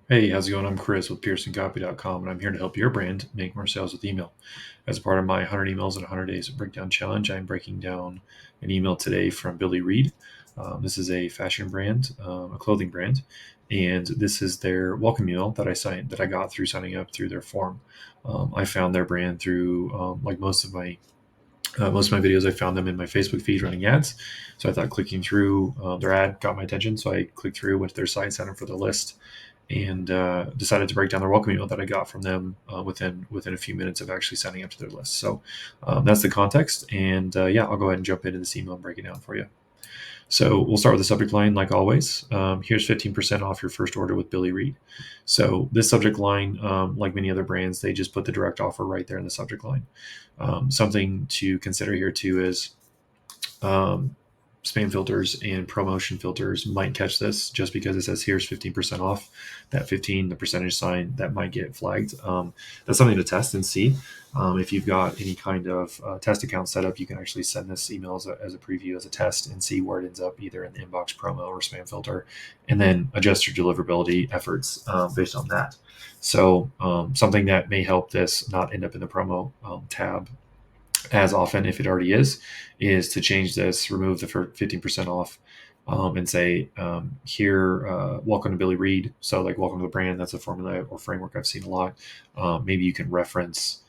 Hey, how's it going? I'm Chris with PearsonCopy.com, and I'm here to help your brand make more sales with email. As part of my 100 emails in 100 days breakdown challenge, I'm breaking down an email today from Billy Reid. This is a fashion brand, a clothing brand, and this is their welcome email that I got through signing up through their form. I found their brand through like most of my videos. I found them in my Facebook feed running ads. So I thought clicking through their ad got my attention. So I clicked through, went to their site, signed up for the list, and decided to break down their welcome email that I got from them within a few minutes of actually signing up to their list. So that's the context. And yeah, I'll go ahead and jump into this email and break it down for you. So we'll start with the subject line, like always. Here's 15% off your first order with Billy Reid. So this subject line, like many other brands, they just put the direct offer right there in the subject line. Something to consider here too is um, spam filters and promotion filters might catch this just because it says here's 15% off. That 15, the percentage sign, that might get flagged. That's something to test and see. If you've got any kind of test account set up, you can actually send this email as a preview, as a test, and see where it ends up either in the inbox promo or spam filter, and then adjust your deliverability efforts based on that. So something that may help this not end up in the promo tab as often, if it already is to change this, remove the 15% off, and say, here, welcome to Billy Reid. So, like, welcome to the brand. That's a formula or framework I've seen a lot. Maybe you can reference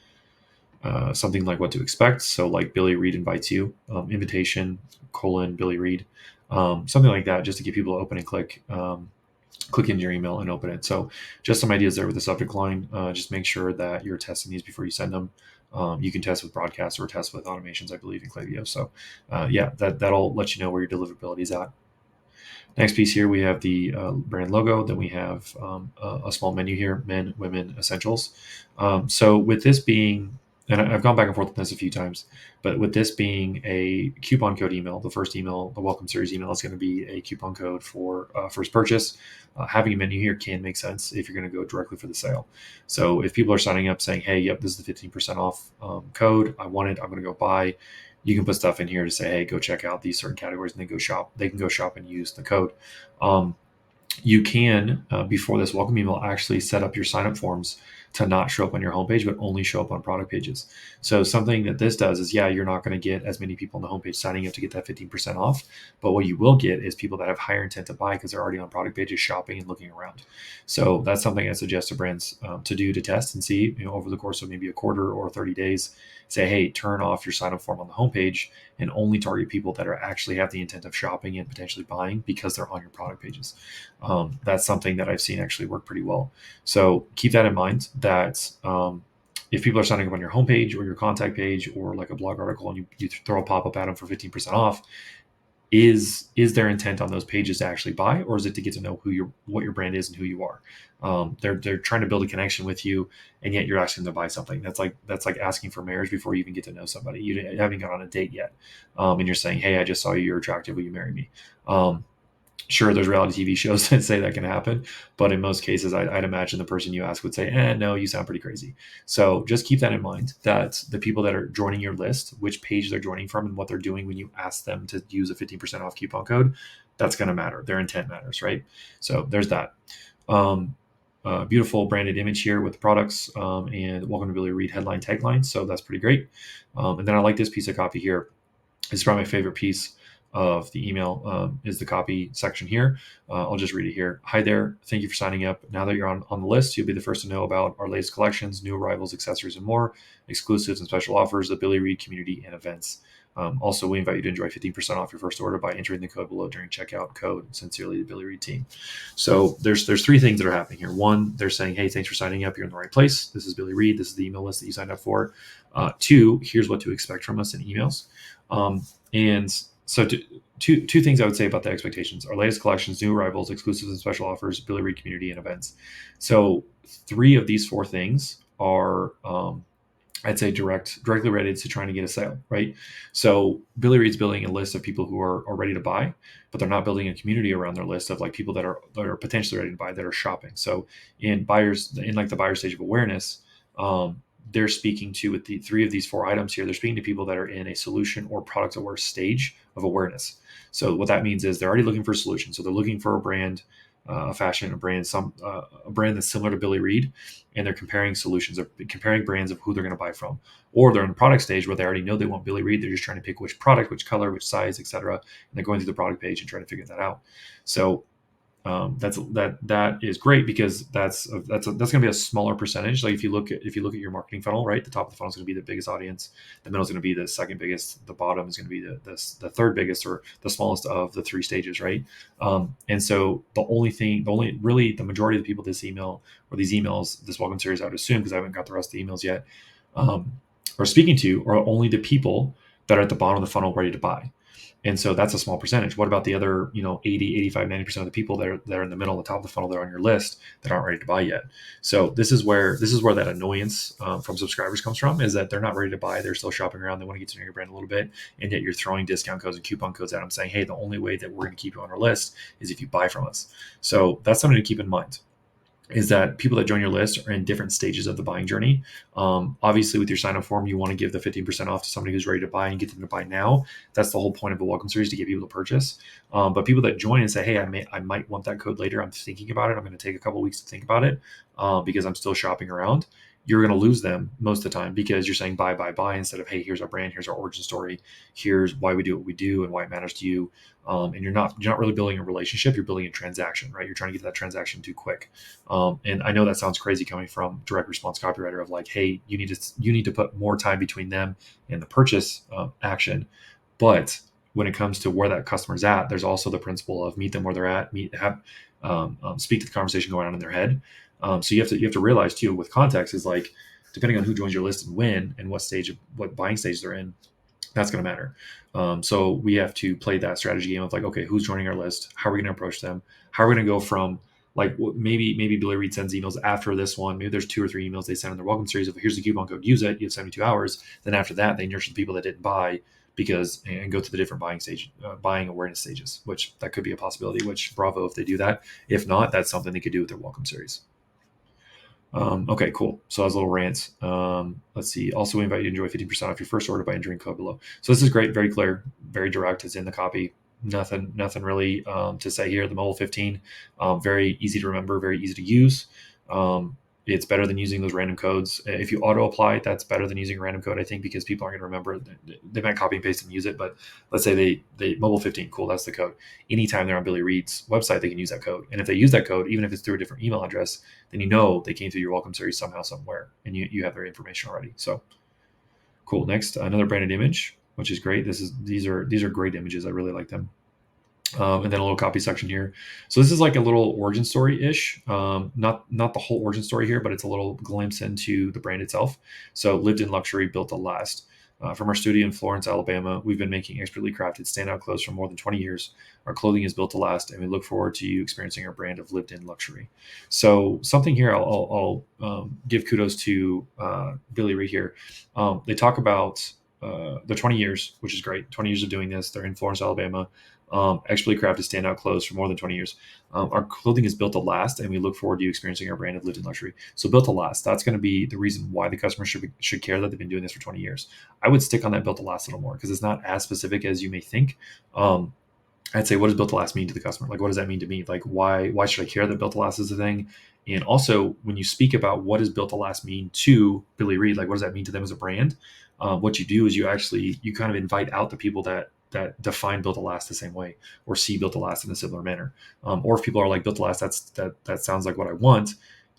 something like what to expect. So, like, Billy Reid invites you, invitation, Billy Reid, something like that, just to get people to open and click into your email and open it. So just some ideas there with the subject line. Just make sure that you're testing these before you send them. You can test with broadcasts or test with automations, I believe, in Klaviyo. So yeah, that'll let you know where your deliverability is at. Next piece here, we have the brand logo. Then we have a small menu here: men, women, essentials. So with this being, and I've gone back and forth with this a few times, but with this being a coupon code email, the first email, the welcome series email, is going to be a coupon code for first purchase. Having a menu here can make sense if you're going to go directly for the sale. So if people are signing up saying, "Hey, yep, this is the 15% off code. I want it. I'm going to go buy." You can put stuff in here to say, "Hey, go check out these certain categories," and then go shop. They can go shop and use the code. Um, you can, before this welcome email, actually set up your sign up forms to not show up on your homepage, but only show up on product pages. So something that this does is, yeah, you're not going to get as many people on the homepage signing up to get that 15% off, but what you will get is people that have higher intent to buy because they're already on product pages shopping and looking around. So that's something I suggest to brands to do, to test and see, over the course of maybe a quarter or 30 days. Say, hey, turn off your sign up form on the homepage and only target people that are actually have the intent of shopping and potentially buying because they're on your product pages. That's something that I've seen actually work pretty well. So keep that in mind, that if people are signing up on your homepage or your contact page or like a blog article, and you throw a pop-up at them for 15% off, is their intent on those pages to actually buy, or is it to get to know what your brand is and who you are? They're trying to build a connection with you, and yet you're asking them to buy something. That's like asking for marriage before you even get to know somebody. You haven't got on a date yet, and you're saying, "Hey, I just saw you. You're attractive. Will you marry me?" Sure, there's reality TV shows that say that can happen, but in most cases, I'd imagine the person you ask would say, no, you sound pretty crazy. So just keep that in mind, that the people that are joining your list, which page they're joining from and what they're doing when you ask them to use a 15% off coupon code, that's going to matter. Their intent matters, right? So there's that. Beautiful branded image here with the products, and welcome to Billy Reid headline tagline. So that's pretty great. And then I like this piece of copy here. It's probably my favorite piece of the email, is the copy section here. I'll just read it here. Hi there. Thank you for signing up. Now that you're on the list, you'll be the first to know about our latest collections, new arrivals, accessories, and more, exclusives and special offers, the Billy Reid community, and events. Also, we invite you to enjoy 15% off your first order by entering the code below during checkout. Code sincerely, the Billy Reid team. So there's three things that are happening here. One, they're saying, hey, thanks for signing up. You're in the right place. This is Billy Reid. This is the email list that you signed up for. Two, here's what to expect from us in emails. And so two things I would say about the expectations: our latest collections, new arrivals, exclusives and special offers, Billy Reid community, and events. So three of these four things are, I'd say, directly related to trying to get a sale, right? So Billy Reid's building a list of people who are ready to buy, but they're not building a community around their list of like people that are potentially ready to buy, that are shopping. So in like the buyer stage of awareness, they're speaking to, with the three of these four items here, they're speaking to people that are in a solution or product aware stage of awareness. So what that means is they're already looking for a solution. So they're looking for a brand a fashion, a brand, a brand that's similar to Billy Reid, and they're comparing solutions or comparing brands of who they're going to buy from, or they're in the product stage where they already know they want Billy Reid. They're just trying to pick which product, which color, which size, etc. And they're going through the product page and trying to figure that out. So that is great because that's going to be a smaller percentage. Like if you look at your marketing funnel, right, the top of the funnel is going to be the biggest audience, the middle is going to be the second biggest, the bottom is going to be the third biggest, or the smallest of the three stages, right? And so the majority of the people this email or these emails, this welcome series, I would assume, because I haven't got the rest of the emails yet, are speaking to are only the people that are at the bottom of the funnel ready to buy. And so that's a small percentage. What about the other, 80, 85, 90% of the people that are in the middle, the top of the funnel, that are on your list that aren't ready to buy yet? So this is where that annoyance from subscribers comes from, is that they're not ready to buy. They're still shopping around. They want to get to know your brand a little bit. And yet you're throwing discount codes and coupon codes at them saying, hey, the only way that we're going to keep you on our list is if you buy from us. So that's something to keep in mind, is that people that join your list are in different stages of the buying journey. Obviously, with your sign up form, you want to give the 15% off to somebody who's ready to buy and get them to buy now. That's the whole point of a welcome series, to get people to purchase. But people that join and say, hey, I might want that code later, I'm thinking about it, I'm going to take a couple weeks to think about it because I'm still shopping around. You're going to lose them most of the time because you're saying buy, instead of, hey, here's our brand, here's our origin story, here's why we do what we do and why it matters to you. And you're not really building a relationship, you're building a transaction, right? You're trying to get to that transaction too quick. And I know that sounds crazy coming from direct response copywriter, of like, hey, you need to put more time between them and the purchase action. But when it comes to where that customer's at, there's also the principle of meet them where they're at, speak to the conversation going on in their head. So you have to realize too, with context, is like, depending on who joins your list and when and what buying stage they're in, that's going to matter. So we have to play that strategy game of like, okay, who's joining our list? How are we going to approach them? How are we going to go from, like, maybe Billy Reid sends emails after this one. Maybe there's 2 or 3 emails they send in their welcome series of, here's the coupon code, use it. You have 72 hours. Then after that, they nurture the people that didn't buy and go to the different buying awareness stages, which that could be a possibility, which bravo if they do that. If not, that's something they could do with their welcome series. Okay, cool. So that was a little rant. Let's see. Also, we invite you to enjoy 15% off your first order by entering code below. So this is great, very clear, very direct. It's in the copy. Nothing really to say here. The mobile 15, very easy to remember, very easy to use. It's better than using those random codes. If you auto apply, that's better than using a random code, I think, because people aren't going to remember. They might copy and paste and use it, but let's say they mobile 15, cool, that's the code. Anytime they're on Billy Reid's website, they can use that code. And if they use that code, even if it's through a different email address, then they came through your welcome series somehow, somewhere, and you have their information already. So cool. Next, another branded image, which is great. These are great images. I really like them. And then a little copy section here. So this is like a little origin story-ish. Not the whole origin story here, but it's a little glimpse into the brand itself. So lived in luxury, built to last. From our studio in Florence, Alabama, we've been making expertly crafted standout clothes for more than 20 years. Our clothing is built to last, and we look forward to you experiencing our brand of lived in luxury. So something here, I'll give kudos to Billy Reid here. They talk about the 20 years, which is great. 20 years of doing this. They're in Florence, Alabama. Expertly crafted standout clothes for more than 20 years. Our clothing is built to last, and we look forward to you experiencing our brand of lived in luxury. So built to last, that's going to be the reason why the customer should care that they've been doing this for 20 years. I would stick on that built to last a little more because it's not as specific as you may think. I'd say, what does built to last mean to the customer? Like, what does that mean to me? Like, why should I care that built to last is a thing? And also, when you speak about what does built to last mean to Billy Reid, like, what does that mean to them as a brand? What you do is you kind of invite out the people that define built to last the same way, or see built to last in a similar manner. Or if people are like, built to last, that sounds like what I want,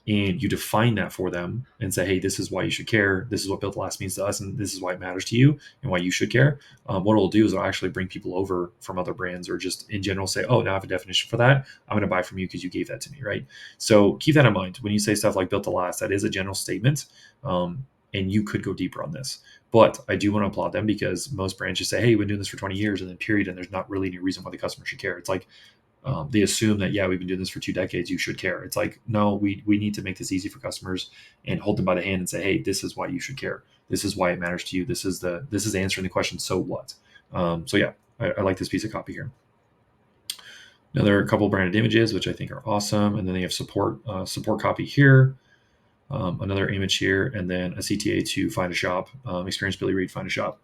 and you define that for them and say, hey, this is why you should care. This is what built to last means to us, and this is why it matters to you and why you should care. What it'll do is it'll actually bring people over from other brands, or just in general say, oh, now I have a definition for that. I'm going to buy from you because you gave that to me, right? So keep that in mind. When you say stuff like built to last, that is a general statement. And you could go deeper on this. But I do want to applaud them, because most brands just say, hey, we've been doing this for 20 years, and then period. And there's not really any reason why the customer should care. It's like, they assume that, yeah, we've been doing this for 2 decades, you should care. It's like, no, we need to make this easy for customers and hold them by the hand and say, hey, this is why you should care. This is why it matters to you. This is answering the question, so what? So yeah, I like this piece of copy here. Now, there are a couple branded images, which I think are awesome. And then they have support copy here. Another image here, and then a CTA to find a shop, experience Billy Reid, find a shop.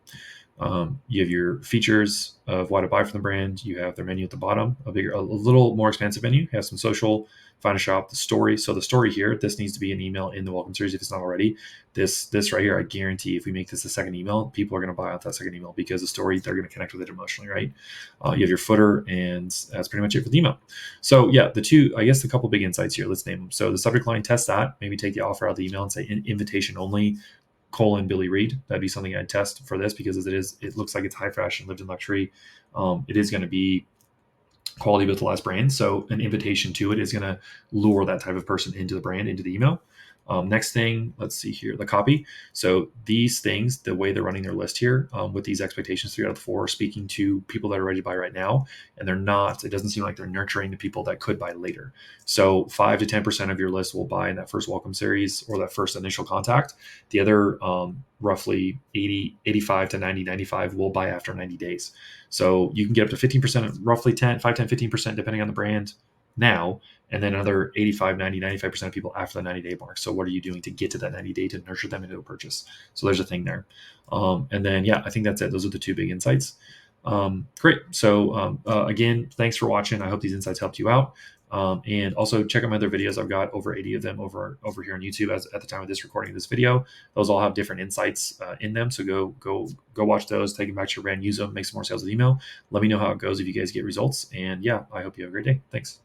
You have your features of why to buy from the brand. You have their menu at the bottom, a little more expansive menu. You have some social, find a shop, the story. So the story here, this needs to be an email in the welcome series if it's not already. This right here, I guarantee if we make this a second email, people are going to buy out that second email because the story, they're going to connect with it emotionally, right? You have your footer, and that's pretty much it for the email. So yeah, the couple big insights here. Let's name them. So the subject line, test that. Maybe take the offer out of the email and say invitation only, Billy Reid. That'd be something I'd test for this because it looks like it's high fashion, lived in luxury. It is going to be quality with the last brand. So an invitation to it is going to lure that type of person into the brand, into the email. Next thing, let's see here, the copy. So these things, the way they're running their list here, with these expectations, 3 out of 4 are speaking to people that are ready to buy right now, and it doesn't seem like they're nurturing the people that could buy later. So 5 to 10% of your list will buy in that first welcome series or that first initial contact. The other roughly 80, 85 to 90, 95 will buy after 90 days. So you can get up to 15%, roughly 15%, depending on the brand now, and then another 85, 90, 95% of people after the 90-day mark. So what are you doing to get to that 90 day to nurture them into a purchase? So there's a thing there. And then, yeah, I think that's it. Those are the 2 big insights. Great. So again, thanks for watching. I hope these insights helped you out. And also check out my other videos. I've got over 80 of them over here on YouTube at the time of this recording of this video. Those all have different insights in them. So go watch those, take them back to your brand, use them, make some more sales with email. Let me know how it goes if you guys get results. And yeah, I hope you have a great day. Thanks.